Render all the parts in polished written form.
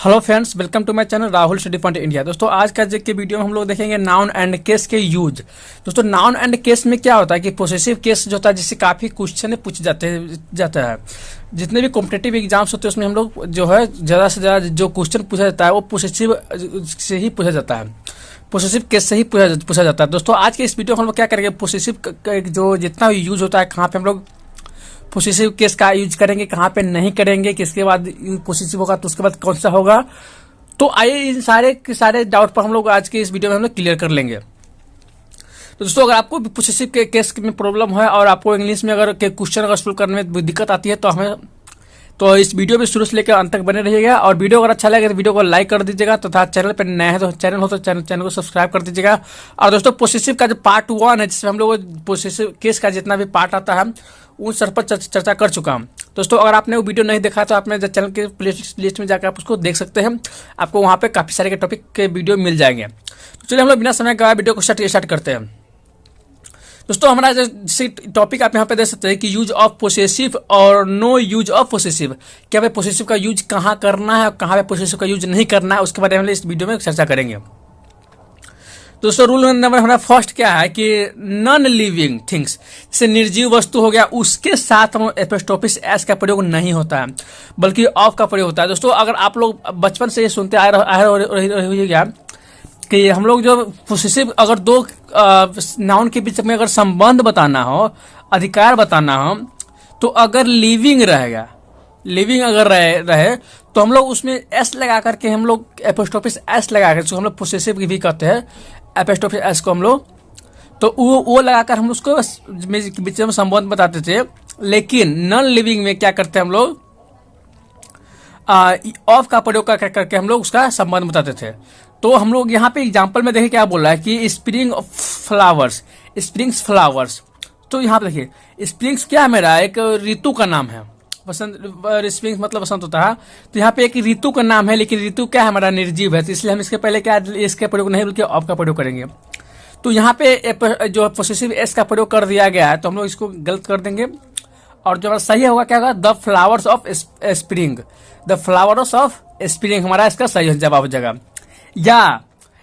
Hello friends, welcome to my channel Rahul study point India. दोस्तों आज का के वीडियो में हम लोग देखेंगे नाउन एंड केस के यूज। दोस्तों नाउन एंड केस में क्या होता है कि पोसेसिव केस जो होता है जिससे काफी क्वेश्चन पूछे जाता है। जितने भी कॉम्पिटेटिव एग्जाम्स होते हैं उसमें हम लोग जो है ज्यादा से ज्यादा जो क्वेश्चन पूछा जाता है वो पोसेसिव से ही पूछा जाता है, पोसेसिव केस से ही पूछा जाता है। दोस्तों आज के इस वीडियो में हम लोग क्या करेंगे, पोसेसिव जो जितना यूज होता है कहाँ पे हम लोग पोसेसिव केस का यूज करेंगे, कहाँ पे नहीं करेंगे, किसके बाद पोसेसिव होगा तो उसके बाद कौन सा होगा। तो आइए इन सारे के सारे डाउट पर हम लोग आज के इस वीडियो में हम लोग क्लियर कर लेंगे। तो दोस्तों अगर आपको पोसेसिव के केस में प्रॉब्लम है और आपको इंग्लिश में अगर क्वेश्चन अगर सोल्व करने में दिक्कत आती है तो इस वीडियो में शुरू से लेकर अंत तक बने रहिएगा। और वीडियो अगर अच्छा लगे तो वीडियो को लाइक कर दीजिएगा तथा चैनल पर नए हैं तो चैनल को सब्सक्राइब कर दीजिएगा। और दोस्तों पोसेसिव का जो पार्ट 1 है जिसमें हम लोग पोसेसिव केस का जितना भी पार्ट आता है उन सर पर चर्चा कर चुका हूं। दोस्तों अगर आपने वो वीडियो नहीं देखा तो आपने चैनल के प्ले लिस्ट में जाकर आप उसको देख सकते हैं। आपको वहां पे काफी सारे के टॉपिक के वीडियो मिल जाएंगे। तो चलिए हम लोग बिना समय गवाए वीडियो को स्टार्ट करते हैं। दोस्तों हमारा जैसे टॉपिक आप यहाँ पे देख सकते हैं कि यूज ऑफ पोसेसिव और नो यूज ऑफ पोसेसिव। क्या भाई पोसेसिव का यूज कहाँ करना है और कहाँ पे पोसेसिव का यूज नहीं करना है, उसके बारे में इस वीडियो में चर्चा करेंगे। दोस्तों रूल नंबर हमारा फर्स्ट क्या है कि नॉन लिविंग थिंग्स, जैसे निर्जीव वस्तु हो गया, उसके साथ एपोस्ट्रोफिस एस का प्रयोग नहीं होता है बल्कि ऑफ का प्रयोग होता है। दोस्तों अगर आप लोग बचपन से ये सुनते आ रहे कि हम लोग जो पोसेसिव अगर दो नाउन के बीच में अगर संबंध बताना हो, अधिकार बताना हो, तो अगर लिविंग रहेगा, लिविंग अगर रहे तो हम लोग उसमें एस लगा करके हम लोग एपोस्ट्रोफिस एस लगा कर, जो हम लोग पोसेसिव भी कहते हैं एपोस्ट्रोफिस एस को हम लोग, तो वो लगाकर हम उसको बीच में संबंध बताते थे। लेकिन नॉन लिविंग में क्या करते हैं हम लोग ऑफ का प्रयोग करके हम लोग उसका संबंध बताते थे। तो हम लोग यहाँ पे एग्जांपल में देखिए क्या बोल रहा है कि स्प्रिंग फ्लावर्स, स्प्रिंग्स फ्लावर्स। तो यहाँ पे देखिए स्प्रिंग्स क्या है, मेरा एक ऋतु का नाम है। बसंत, स्प्रिंग मतलब बसंत होता है। तो यहाँ पे एक ऋतु का नाम है, लेकिन ऋतु क्या है, हमारा निर्जीव है, तो इसलिए हम इसके पहले क्या इसका प्रयोग नहीं बल्कि ऑफ का प्रयोग करेंगे। तो यहाँ पे जो पोसेसिव एस का प्रयोग कर दिया गया है तो हम लोग इसको गलत कर देंगे। और जो सही होगा क्या होगा, the flowers of spring, the flowers of spring हमारा इसका सही जवाब हो जाएगा। या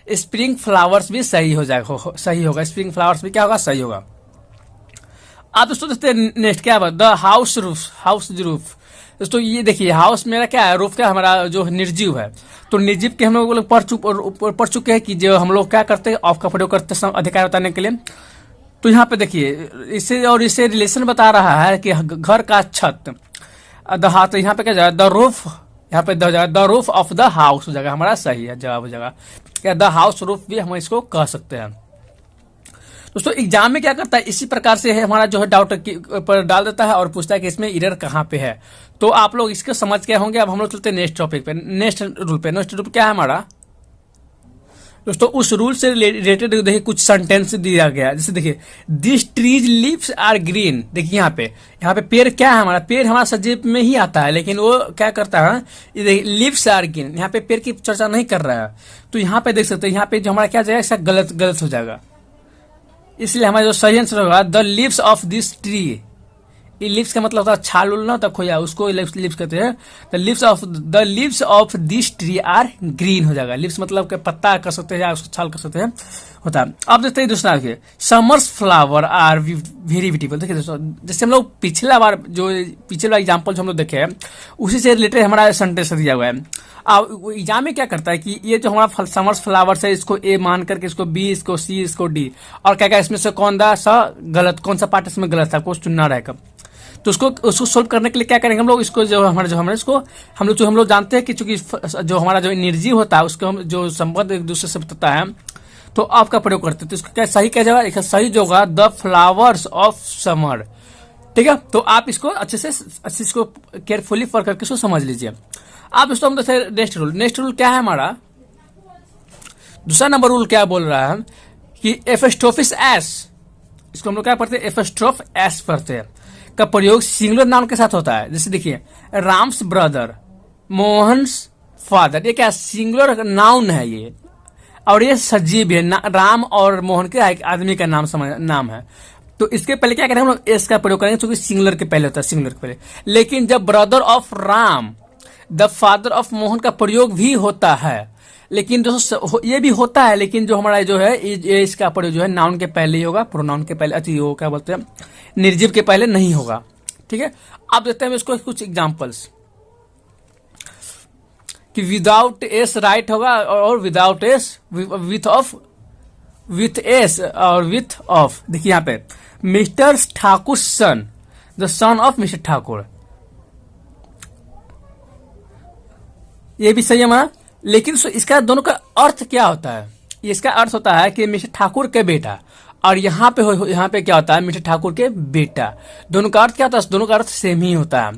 स्प्रिंग फ्लावर्स भी सही हो जाएगा, सही होगा, स्प्रिंग फ्लावर्स भी क्या होगा, सही होगा। आप दोस्तों देखते नेक्स्ट क्या है, the house roof, house roof. दोस्तों ये देखिए हाउस मेरा क्या है, रूफ क्या हमारा जो निर्जीव है। तो निर्जीव के हम लोग पढ़ चुके हैं कि जो हम लोग क्या करते हैं ऑफ का प्रयोग करते हैं अधिकार बताने के लिए। तो यहाँ पे देखिए इससे रिलेशन बता रहा है कि घर का छत, तो यहाँ पे क्या जाएगा, द रूफ, यहाँ पे the roof of the house हो जाएगा, हमारा सही है जवाब हो जाएगा। क्या द हाउस रूफ भी हम इसको कह सकते हैं। दोस्तों एग्जाम में क्या करता है इसी प्रकार से है, हमारा जो है डाउट पर डाल देता है और पूछता है कि इसमें एरर कहाँ पे है। तो आप लोग इसको समझ के होंगे। अब हम लोग चलते हैं नेक्स्ट टॉपिक पे, नेक्स्ट रूल पे। नेक्स्ट रूल क्या है हमारा दोस्तों, उस रूल से रिलेटेड देखिए कुछ सेंटेंस दिया गया है। जैसे देखिए this trees leaves are green. देखिए यहाँ पे पेड़ क्या है, हमारा पेड़ हमारा सजीव में ही आता है, लेकिन वो क्या करता है, ये देखिए लीव्स आर ग्रीन, यहाँ पे पेड़ की चर्चा नहीं कर रहा है। तो यहाँ पे देख सकते हैं यहाँ पे जो हमारा क्या जाएगा, ऐसा गलत हो जाएगा। इसलिए हमारा जो सही आंसर होगा the leaves of this tree. ये लीव्स का मतलब होता है छाल उल ना तक खोया, उसको लीव्स कहते हैं। The leaves of this tree are green हो जाएगा। लीव्स मतलब के पत्ता कर सकते हैं या उसको छाल कर सकते हैं होता है। अब देखते हैं दूसरा, देखिए summers flower are very beautiful. देखिए दोस्तों जैसे हम लोग पिछला एग्जाम्पल जो हम लोग देखे हैं उसी से रिलेटेड हमारा सेंटेंस दिया हुआ है। अब एग्जाम में क्या करता है कि ये जो हमारा समर्स फ्लावर्स है इसको ए मान करके इसको बी, इसको सी, इसको डी, और क्या क्या इसमें से कौन सा गलत, कौन सा पार्ट इसमें गलत है आपको चुनना रहेगा। तो उसको सोल्व करने के लिए क्या करेंगे हम लोग, इसको जो हमारे इसको हम लोग जानते हैं कि चूंकि जो हमारा जो निर्जीव होता है उसको हम जो संबंध एक दूसरे से बताता है तो ऑफ का प्रयोग करते हैं। तो इसको क्या सही क्या जाएगा, सही जो होगा द फ्लावर्स ऑफ समर। ठीक है, तो आप इसको अच्छे से इसको केयरफुली पढ़ करके इसको समझ लीजिए। आप दोस्तों हम देखते हैं नेक्स्ट रूल क्या है हमारा, दूसरा नंबर रूल क्या बोल रहा है कि एपोस्ट्रोफिस एस, इसको हम लोग क्या पढ़ते हैं, एपोस्ट्रोफ एस पढ़ते हैं, का प्रयोग सिंगुलर नाउन के साथ होता है। जैसे देखिए राम्स ब्रदर, मोहन्स फादर, ये क्या सिंगुलर नाउन है ये, और ये सजीव है, राम और मोहन के एक आदमी का नाम है। तो इसके पहले क्या करें हम लोग एस का प्रयोग करेंगे क्योंकि सिंगुलर के पहले होता है, सिंगुलर के पहले। लेकिन जब brother of Ram the father of Mohan का प्रयोग भी होता है, लेकिन दोस्तों ये भी होता है, लेकिन जो हमारा जो है ये इसका प्रयोग जो है नाउन के पहले ही होगा, प्रोनाउन के पहले, अच्छी वो क्या बोलते हैं, निर्जीव के पहले नहीं होगा। ठीक है, अब देखते हैं इसको कुछ एग्जांपल्स कि विदाउट एस राइट होगा और without S with of, with S और विथ ऑफ। देखिए यहाँ पे mister Thakur son, the son of mister Thakur, ये भी सही है हमारा, लेकिन इसका दोनों का अर्थ क्या होता है? इसका अर्थ होता है कि मिस्टर ठाकुर के बेटा, और यहाँ पे क्या होता है, मिस्टर ठाकुर के बेटा। दोनों का अर्थ क्या होता है? दोनों का अर्थ सेम ही होता है।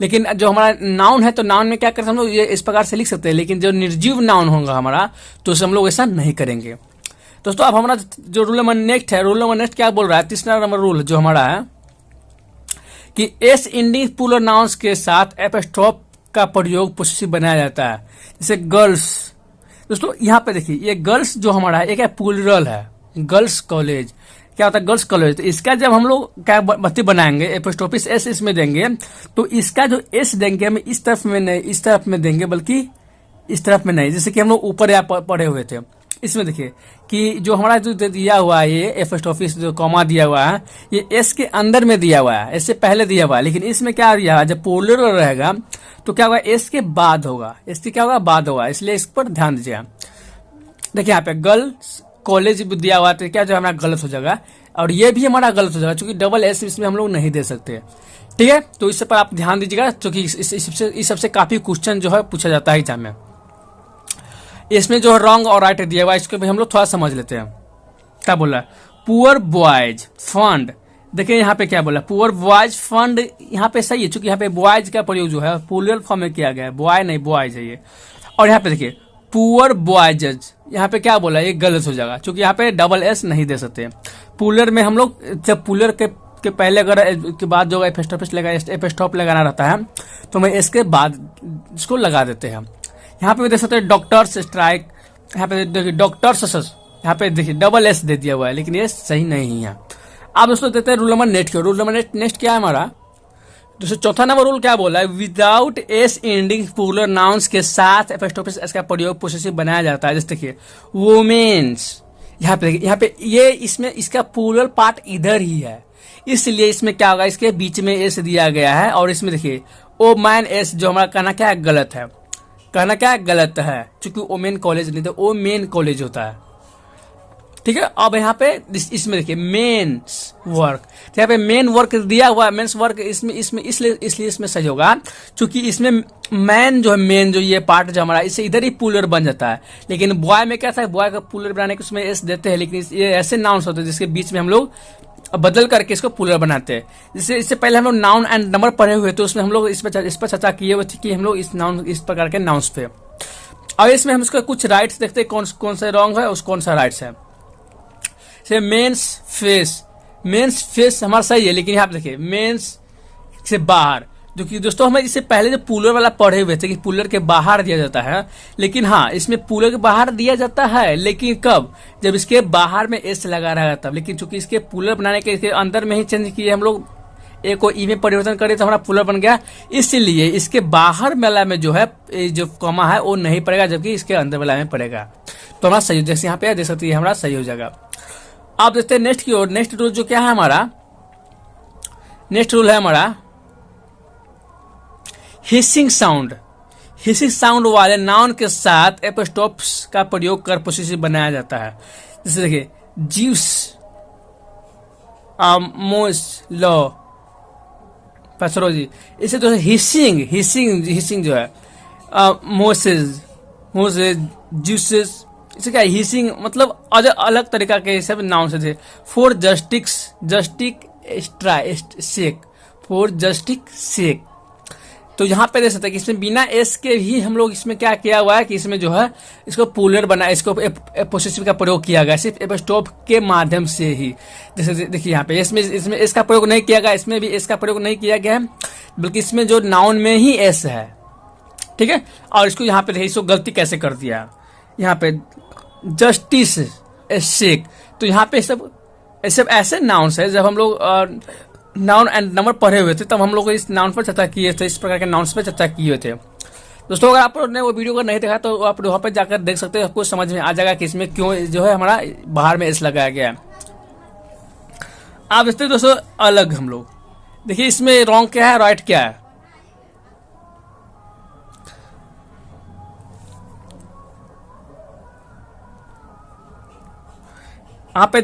लेकिन जो हमारा नाउन है, तो नाउन में क्या करते हैं हम लोग, ये इस प्रकार से लिख सकते हैं, लेकिन जो निर्जीव नाउन होगा हमारा, तो उसे हम लोग ऐसा नहीं करेंगे। दोस्तों अब हमारा जो रूल नंबर नेक्स्ट है, रूल नंबर नेक्स्ट क्या बोल रहा है, तीसरा नंबर रूल जो हमारा है कि एस इंडिंग प्लूरल नाउन्स के साथ एपोस्ट्रोफ का प्रयोग पोसेसिव बनाया जाता है। जैसे गर्ल्स, दोस्तों यहाँ पे देखिए ये गर्ल्स जो हमारा है, एक है प्लूरल है, गर्ल्स कॉलेज, क्या होता है गर्ल्स कॉलेज। तो इसका जब हम लोग क्या बत्ती बनाएंगे, एपोस्ट्रोफिस एस इसमें देंगे, तो इसका जो एस देंगे हम इस तरफ में नहीं, इस तरफ में देंगे, बल्कि इस तरफ में नहीं, जैसे कि हम लोग ऊपर या पढ़े हुए थे। इसमें देखिए कि जो हमारा जो दिया हुआ है, ये एपोस्ट्रोफिस जो कॉमा दिया हुआ है, ये एस के अंदर में दिया हुआ है, एस से पहले दिया हुआ है, लेकिन इसमें क्या दिया है, जब प्लूरल रहेगा तो क्या होगा, एस के बाद होगा, एस के क्या होगा, बाद होगा, इसलिए इस पर ध्यान दीजिएगा। देखिए यहाँ पे गर्ल्स कॉलेज दिया हुआ, तो क्या जो हमारा गलत हो जाएगा, और ये भी हमारा गलत हो जाएगा, क्योंकि डबल एस इसमें हम लोग नहीं दे सकते। ठीक है, तो इस पर आप ध्यान दीजिएगा, क्योंकि इस सबसे काफी क्वेश्चन जो है पूछा जाता है एग्जाम में। इसमें जो है रॉन्ग और राइट दिया हुआ है, इसको भी हम लोग थोड़ा समझ लेते हैं। क्या बोला, पुअर बॉयज फंड, देखिए यहाँ पे क्या बोला, पुअर बॉयज फंड, यहाँ पे सही है, क्योंकि यहाँ पे बॉयज का प्रयोग जो है प्लूरल फॉर्म में किया गया है, बॉय नहीं बॉयज है ये। और यहाँ पे देखिए पुअर बॉयज, यहाँ पे क्या बोला, ये गलत हो जाएगा, क्योंकि यहाँ पे डबल एस नहीं दे सकते। प्लूरल में हम लोग जब प्लूरल के पहले अगर के बाद जो एपोस्ट्रोफ लगाना रहता है, तो मैं इसके बाद इसको लगा देते हैं। यहाँ पे देख सकते हैं डॉक्टर्स स्ट्राइक, यहाँ पे देखिए डॉक्टर्स, यहाँ पे देखिए डबल एस दे दिया हुआ है, लेकिन ये सही नहीं है। अब दोस्तों देते हैं rule number next. Rule number next क्या है हमारा, दोस्तों चौथा नंबर रूल क्या बोला है, without S ending plural nouns के साथ एपोस्ट्रोफिस एस का प्रयोग पोसेसिव बनाया जाता है। जैसे देखिए वुमेन्स, यहाँ पे ये इसमें इसका प्लूरल पार्ट इधर ही है, इसलिए इसमें क्या होगा, इसके बीच में एस दिया गया है, और इसमें देखिए ओ मैन एस, जो हमारा कहना क्या है, गलत है, कहना क्या गलत है, क्योंकि ओमेन कॉलेज नहीं था, ओ मेन कॉलेज होता है। ठीक है, अब यहाँ पे इसमें देखिए मेंस वर्क, तो यहाँ पे मेन वर्क दिया हुआ है, मेंस वर्क, इसमें इसलिए इसमें सही होगा, क्योंकि इसमें मैन जो है, मेन जो ये पार्ट जो हमारा, इससे इधर ही प्लूरल बन जाता है। लेकिन बॉय में क्या था, बॉय का प्लूरल बनाने के उसमें एस देते हैं, लेकिन ये ऐसे नाउन्स होते हैं जिसके बीच में हम लोग बदल करके इसको प्लूरल बनाते हैं। जैसे इससे पहले हम लोग नाउन एंड नंबर पढ़े हुए, तो उसमें हम लोग इस पर चर्चा किए हुए थे कि हम लोग इस प्रकार के नाउन्स पे। और इसमें हम इसका कुछ राइट्स देखते हैं, कौन सा रॉन्ग है और कौन सा राइट्स है। जैसे मेंस फेस हमारा सही है, लेकिन यहाँ पे देखिए मेंस से बाहर, जो कि दोस्तों हमें इससे पहले जो प्लूरल वाला पढ़े हुए थे कि प्लूरल के बाहर दिया जाता है, लेकिन हाँ इसमें प्लूरल के बाहर दिया जाता है, लेकिन कब, जब इसके बाहर में एस लगा रहा है तब। लेकिन चूंकि इसके प्लूरल बनाने के इसके अंदर में ही चेंज किए हम लोग, ए को ई में परिवर्तन करे तो हमारा प्लूरल बन गया, इसलिए इसके बाहर वाला में जो है जो कॉमा है वो नहीं पड़ेगा, जबकि इसके अंदर वाला में पड़ेगा। तो हमारा सही, जैसे यहाँ पे देख सकते हैं हमारा सही हो जाएगा। आप देखते हैं नेक्स्ट की ओर। नेक्स्ट रूल जो क्या है हमारा, नेक्स्ट रूल है हमारा हिसिंग साउंड वाले नाउन के साथ एपोस्ट्रोफ्स का प्रयोग कर पोसेसिव बनाया जाता है। जैसे देखिए जीव्स, मोस, लॉ, पैथोलॉजी, इसे तो हिसिंग जो है मोसेस, ज्यूसेस, इसे क्या हिसिंग मतलब अलग तरीका के सब नाउन से थे। फॉर जस्टिक शेक, फॉर जस्टिक शेक, तो यहाँ पे देख सकते हैं कि इसमें बिना एस के ही हम लोग इसमें क्या किया हुआ है कि इसमें जो है इसको प्लूरल बना, इसको पोसेसिव का प्रयोग किया गया सिर्फ एपोस्ट्रोफ के माध्यम से ही। जैसे देखिए यहाँ पे इसमें एस का प्रयोग नहीं किया गया, इसमें भी एस का प्रयोग नहीं किया गया है, बल्कि इसमें जो नाउन में ही एस है। ठीक है, और इसको यहाँ पे देखिए इसको गलती कैसे कर दिया, यहाँ पे जस्टिस शेक, तो यहाँ पे सब ऐसे नाउन्स है, जब हम लोग नाउन एंड नंबर पढ़े हुए थे, तब हम लोग इस नाउन पर चर्चा किए थे, इस प्रकार के नाउन्स पर चर्चा किए थे। दोस्तों अगर आपने वो वीडियो को नहीं देखा तो आप वहाँ पर जाकर देख सकते हैं, आपको समझ में आ जाएगा कि इसमें क्यों जो है हमारा बाहर में एस लगाया गया है। आप देखते हैं दोस्तों अलग हम लोग देखिए इसमें रॉन्ग क्या है, राइट क्या है। यहाँ पे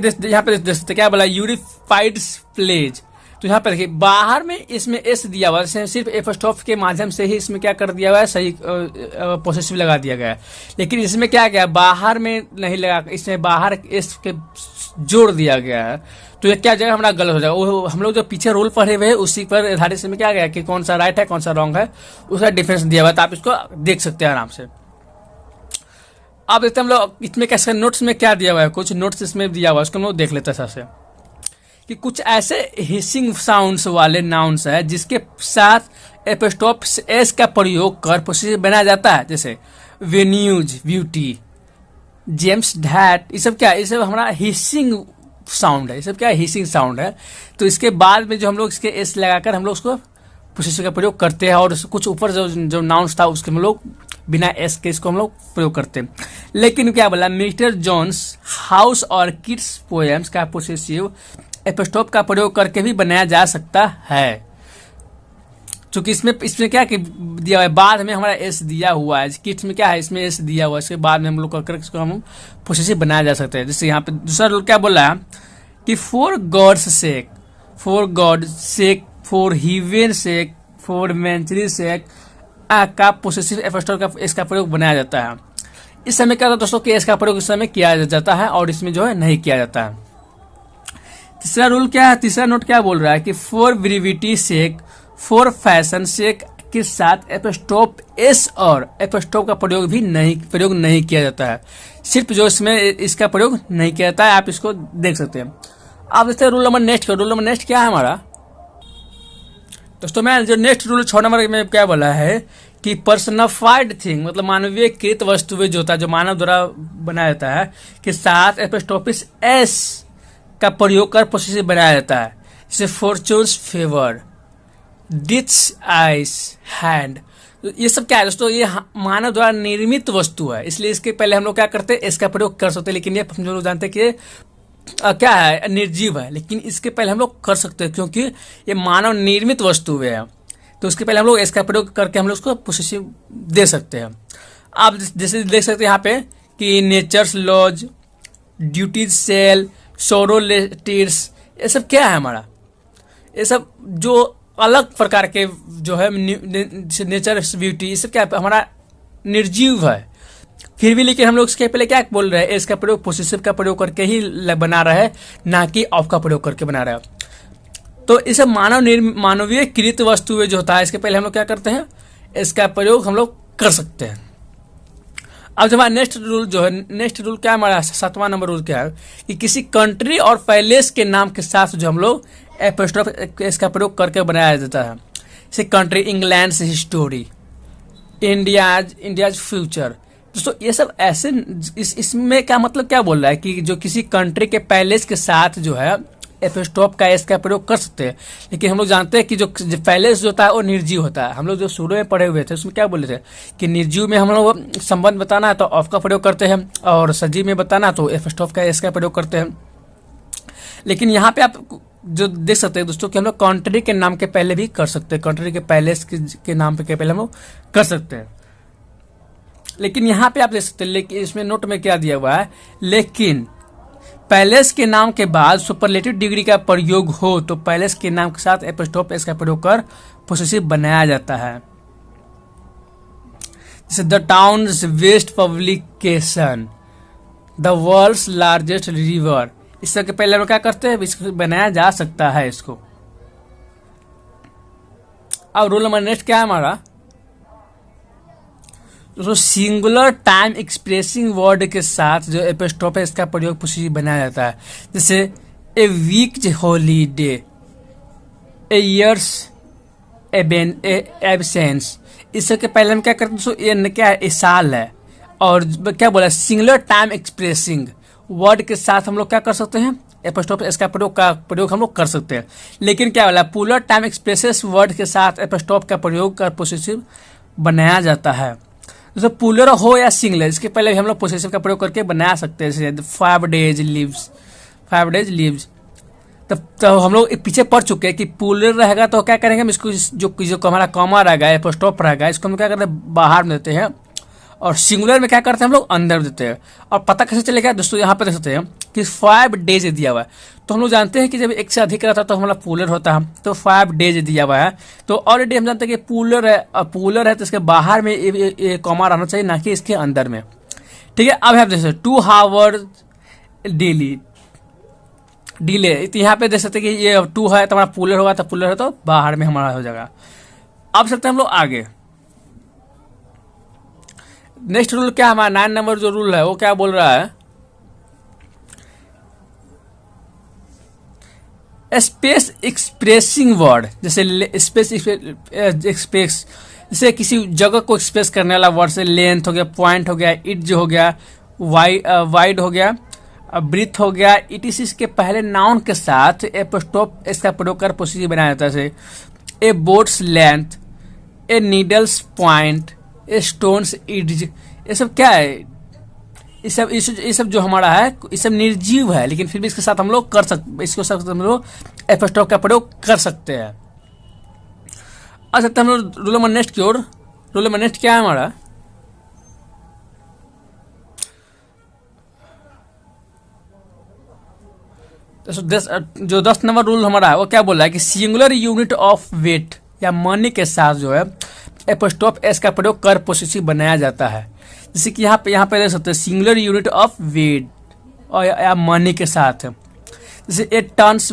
देख सकते क्या बोला, यूनिफाइड प्लेज। तो यहाँ पे देखिए बाहर में इसमें एस दिया हुआ है, सिर्फ एपोस्ट्रोफ के माध्यम से ही इसमें क्या कर दिया हुआ है, सही पोसेसिव लगा दिया गया है। लेकिन इसमें क्या गया, बाहर में नहीं लगा, इसमें बाहर एस के जोड़ दिया गया है। तो ये क्या जगह हमारा गलत हो जाएगा। वो हम लोग जो पीछे रूल पढ़े हुए हैं उसी पर आधारित से में क्या गया कि कौन सा राइट है कौन सा रॉन्ग है, उसका डिफरेंस दिया हुआ है। तो आप इसको देख सकते हैं आराम से। अब देखते हैं हम लोग इसमें कैसे नोट्स में क्या दिया हुआ है, कुछ नोट्स इसमें दिया हुआ है, उसको हम लोग देख लेते हैं सबसे कि कुछ ऐसे हिसिंग साउंड्स वाले नाउन्स है जिसके साथ एपोस्ट्रोफ एस का प्रयोग कर पोसेसिव बनाया जाता है, जैसे वेन्यूज, ब्यूटी, जेम्स, डैट। ये सब क्या है, ये सब हमारा हिसिंग साउंड है, ये सब क्या है, हिसिंग साउंड है। तो इसके बाद में जो हम लोग इसके एस लगाकर हम लोग उसको पोसेसिव का प्रयोग करते हैं, और कुछ ऊपर जो नाउन्स था उसके हम लोग बिना एस के इसको हम लोग प्रयोग करते हैं। लेकिन क्या बोला, मिस्टर जोन्स हाउस और किड्स पोएम्स का पोसेसिव एपोस्ट्रोफ का प्रयोग करके भी बनाया जा सकता है। क्योंकि इसमें क्या कि दिया हुआ है, बाद में हमारा एस दिया हुआ है, किड्स में क्या है, इसमें एस दिया हुआ है, इसके बाद में हम लोग करके इसको हम पोसेसिव बनाया जा सकते हैं। जैसे यहाँ पे दूसरा रूल क्या बोला है कि for God's sake, for God sake, for heaven sake, for मैंचरी सेक का पोसेसिव एपोस्ट्रोफ का इसका प्रयोग बनाया जाता है। इस समय क्या होता है दोस्तों कि इसका प्रयोग इस समय किया जाता है और इसमें जो है नहीं किया जाता है। तीसरा रूल क्या है, तीसरा नोट क्या बोल रहा है कि फॉर ब्रीविटी सेक, फॉर फैशन सेक के साथ एपोस्ट्रोफ एस और एपोस्ट्रोफ का प्रयोग नहीं किया जाता है। सिर्फ जो इसमें इसका प्रयोग नहीं किया जाता है, आप इसको देख सकते हैं। आप देखते हैं रूल नंबर नेक्स्ट का। रूल नंबर नेक्स्ट क्या है हमारा दोस्तों, मैं जो नेक्स्ट रूल 6 नंबर में क्या बोला है कि पर्सनाफाइड थिंग मतलब मानवीय कृत वस्तुएं जो होता है, जो मानव द्वारा बनाया जाता है, के साथ एपोस्ट्रोफिस एस का प्रयोग कर पोसेसिव बनाया जाता है। जैसे फॉर्चून्स फेवर, डिट्स आइस, हैंड। तो ये सब क्या है दोस्तों, ये मानव द्वारा निर्मित वस्तु है, इसलिए इसके पहले हम लोग क्या करते हैं, इसका प्रयोग कर सकते हैं। लेकिन ये हम लोग जानते हैं कि क्या है, निर्जीव है, लेकिन इसके पहले हम लोग कर सकते हैं क्योंकि ये मानव निर्मित वस्तु है। तो उसके पहले हम लोग इसका प्रयोग करके हम लोग उसको पोसेसिव दे सकते हैं। आप जैसे देख सकते हैं यहाँ पे कि नेचर्स लॉज, ड्यूटीज सेल, सोरो लेटिर्स, ये सब क्या है हमारा, ये सब जो अलग प्रकार के जो है नेचर ब्यूटी, ये सब क्या है, हमारा निर्जीव है। फिर भी लेकिन हम लोग इसके पहले क्या बोल रहे हैं, इसका प्रयोग पोसेसिव का प्रयोग करके ही बना रहा है, ना कि ऑफ का प्रयोग करके बना रहा है। तो इस मानवीय कृत वस्तुएं जो होता है, इसके पहले हम लोग क्या करते हैं, इसका प्रयोग हम लोग कर सकते हैं। अब जो हमारा नेक्स्ट रूल जो है, नेक्स्ट रूल क्या है हमारा 7वां नंबर रूल क्या है कि किसी कंट्री और पैलेस के नाम के साथ जो हम लोग एपोस्ट्रोफ इसका प्रयोग करके बनाया जाता है। जैसे कंट्री, इंग्लैंड से हिस्टोरी, इंडियाज फ्यूचर। दोस्तों ये सब ऐसे इसमें क्या मतलब क्या बोल रहा है कि जो किसी कंट्री के पैलेस के साथ जो है एपोस्ट्रोफ का इसका प्रयोग कर सकते हैं। लेकिन हम लोग जानते हैं कि जो पैलेस जो होता है वो निर्जीव होता है। हम लोग जो शुरू में पढ़े हुए थे उसमें क्या बोले थे कि निर्जीव में हम लोग संबंध बताना है तो ऑफ का प्रयोग करते हैं, और सजीव में बताना है तो एपोस्ट्रोफ का इसका प्रयोग करते हैं। लेकिन यहाँ पे आप जो देख सकते हैं दोस्तों कि हम लोग कंट्री के नाम के पहले भी कर सकते हैं, कंट्री के पैलेस के नाम के पहले हम लोग कर सकते हैं। लेकिन यहाँ पे आप देख सकते हैं, लेकिन इसमें नोट में क्या दिया हुआ है, लेकिन पैलेस के नाम के बाद सुपरलेटिव डिग्री का प्रयोग हो तो पैलेस के नाम के साथ एपोस्ट्रोफ एस का प्रयोग कर पोसेसिव बनाया जाता है। जैसे the town's west publication, the world's largest river, इस तरह के पहले हम क्या करते हैं, इसको बनाया जा सकता है इसको। अब रूल नंबर नेक्स्ट क्या है हमारा दोस्तों, सिंगुलर टाइम एक्सप्रेसिंग वर्ड के साथ जो एपोस्ट्रोफ है इसका प्रयोग पोसेसिव बनाया जाता है। जैसे a week holiday, A years absence, इसके पहले हम क्या करते हैं दोस्तों, ये क्या है, ए साल है। और क्या बोला, सिंगुलर टाइम एक्सप्रेसिंग वर्ड के साथ हम लोग क्या कर सकते हैं, एपोस्ट्रोफ एस का प्रयोग हम लोग कर सकते हैं। लेकिन क्या बोला, पुलर टाइम एक्सप्रेसेस वर्ड के साथ एपोस्ट्रोफ का प्रयोग कर पोसेसिव बनाया जाता है। जैसे पुलर हो या सिंगुलर, इसके पहले भी हम लोग पोसेसिव का प्रयोग करके बना सकते हैं। जैसे 5 days लिव्स, 5 days लिव्स। तब तो हम लोग पीछे पढ़ चुके हैं कि पुलर रहेगा तो क्या करेंगे हम इसको, जो हमारा कॉमा रहेगा, एपोस्ट्रोफ रहेगा, इसको हम क्या करते हैं बाहर में देते हैं, और सिंगुलर में क्या करते हैं हम लोग अंदर देते हैं। और पता कैसे चलेगा दोस्तों, यहाँ पे देख सकते हैं कि 5 days दिया हुआ है। तो हम लोग जानते हैं कि जब एक से अधिक रहता है तो हमारा पुलर होता है, तो 5 days दिया हुआ है। तो ऑलरेडी हम जानते हैं कि पुलर है, पुलर है तो इसके बाहर में ये कॉमा रहना चाहिए, ना कि इसके अंदर में। ठीक है, अब हम देख सकते 2 hours डेली डिले। तो यहाँ पे देख सकते हैं कि ये 2 है तो हमारा पुलर होगा, तो पुलर है तो बाहर में हमारा हो जाएगा। अब सकते हैं हम लोग आगे। नेक्स्ट रूल क्या, हमारा 9 नंबर जो रूल है वो क्या बोल रहा है, स्पेस एक्सप्रेसिंग वर्ड। जैसे स्पेस एक्सप्रेस, जैसे किसी जगह को एक्सप्रेस करने वाला वर्ड, से लेंथ हो गया, पॉइंट हो गया, इज हो गया, वाइड हो गया, ब्रीथ हो गया, इटिस के पहले नाउन के साथ एपोस्ट्रोफ इसका प्रयोग कर पोसेसिव बनाया जाता है। जैसे a boat's length, a needle's point, a stone's is. ये सब क्या है, ये सब जो हमारा है ये सब निर्जीव है, लेकिन फिर भी इसके साथ हम लोग कर सकते, इसको साथ हम लोग एपोस्ट्रोफ का प्रयोग कर सकते हैं। अच्छा, हम लोग रूल नंबर नेक्स्ट की ओर। रूल नंबर नेक्स्ट क्या है हमारा, जो 10 नंबर रूल हमारा है वो क्या बोल रहा है कि सिंगुलर यूनिट ऑफ वेट या मनी के साथ जो है एपोस्ट्रोफ एस का प्रयोग कर पोसेसिव बनाया जाता है। जैसे कि यहाँ पे देख सकते हैं सिंगुलर यूनिट ऑफ वेट और या मनी के साथ, जैसे a ton's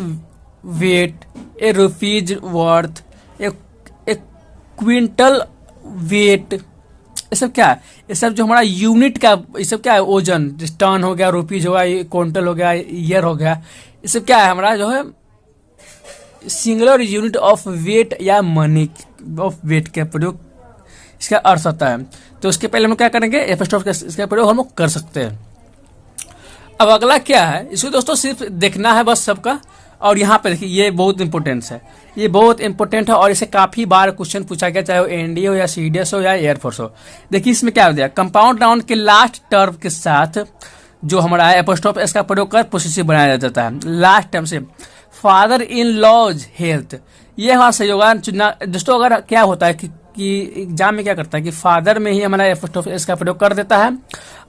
weight, a rupee's worth, a quintal weight. ये सब क्या है, ये सब जो हमारा यूनिट का, ये सब क्या है ओजन, टन हो गया, रुपीज हो गया, क्विंटल हो गया, ईयर हो गया, ये सब क्या है हमारा जो है सिंगुलर यूनिट ऑफ वेट या मनी ऑफ वेट के प्रयोग इसका अर्थ होता है। तो उसके पहले हम क्या करेंगे, एपोस्ट्रोफ इसका प्रयोग हम लोग कर सकते हैं। अब अगला क्या है, इसको दोस्तों सिर्फ देखना है बस सबका। और यहाँ पे देखिए ये बहुत इंपॉर्टेंट है, ये बहुत इंपॉर्टेंट है और इसे काफी बार क्वेश्चन पूछा गया, चाहे वो एनडीए हो या सीडीएस हो या एयरफोर्स हो। देखिए इसमें क्या हो गया, कंपाउंड नाउन के लास्ट टर्म के साथ जो हमारा है एपोस्ट्रोफ इसका प्रयोग कर पोसेसिव बनाया जाता है। लास्ट टर्म से फादर इन लॉज हेल्थ, ये हमारा सही होगा चुनना दोस्तों। अगर क्या होता है कि एग्जाम में क्या करता है कि फादर में ही हमारा एपोस्ट्रोफ इसका प्रयोग कर देता है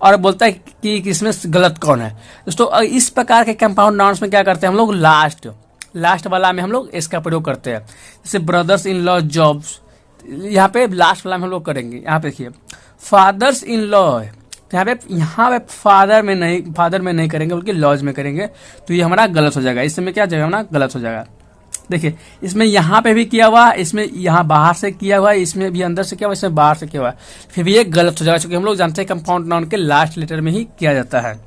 और बोलता है कि इसमें गलत कौन है दोस्तों। इस प्रकार के कंपाउंड नाउन्स में क्या करते हैं हम लोग, लास्ट वाला में हम लोग इसका प्रयोग करते हैं। जैसे ब्रदर्स इन लॉ जॉब्स, यहाँ पे लास्ट वाला में हम लोग करेंगे। यहाँ पे देखिए फादर्स इन लॉ, यहाँ पे फादर में नहीं करेंगे बल्कि लॉज में करेंगे, तो ये हमारा गलत हो जाएगा। इसमें क्या जाएगा हमारा गलत हो जाएगा। देखिए इसमें यहाँ पे भी किया हुआ, इसमें यहाँ बाहर से किया हुआ, इसमें भी अंदर से किया हुआ, इसमें बाहर से किया हुआ, फिर भी ये गलत हो जाएगा, क्योंकि हम लोग जानते हैं कंपाउंड नाउन के लास्ट लेटर में ही किया जाता है।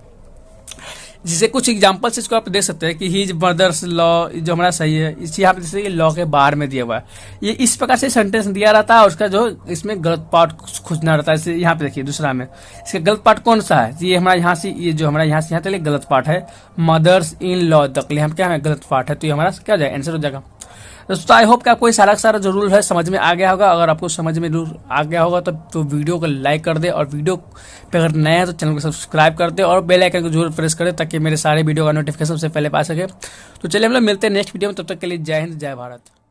जिसे कुछ एग्जांपल्स इसको आप देख सकते हैं कि हिज ब्रदर्स लॉ, जो हमारा सही है, इस यहाँ पे जैसे लॉ के बाहर में दिया हुआ है, ये इस प्रकार से सेंटेंस दिया रहता है और उसका जो इसमें गलत पार्ट खोजना रहता है। जैसे यहाँ पे देखिए दूसरा में इसका गलत पार्ट कौन सा है, ये हमारा यहाँ से, ये जो हमारा यहाँ से यहाँ तक गलत पार्ट है, मदर्स इन लॉ तक हम क्या है गलत पार्ट है, तो ये हमारा क्या हो जाएगा, आंसर हो जाएगा। दोस्तों आई होप कि आपको सारा जो रूल है समझ में आ गया होगा। अगर आपको समझ में रूल आ गया होगा तो वीडियो को लाइक कर दे, और वीडियो पे अगर नया है तो चैनल को सब्सक्राइब कर दे और बेल आइकन को जरूर प्रेस करें ताकि मेरे सारे वीडियो का नोटिफिकेशन सबसे पहले पा सके। तो चलिए हम लोग मिलते हैं नेक्स्ट वीडियो में, तब तक के लिए जय हिंद जय भारत।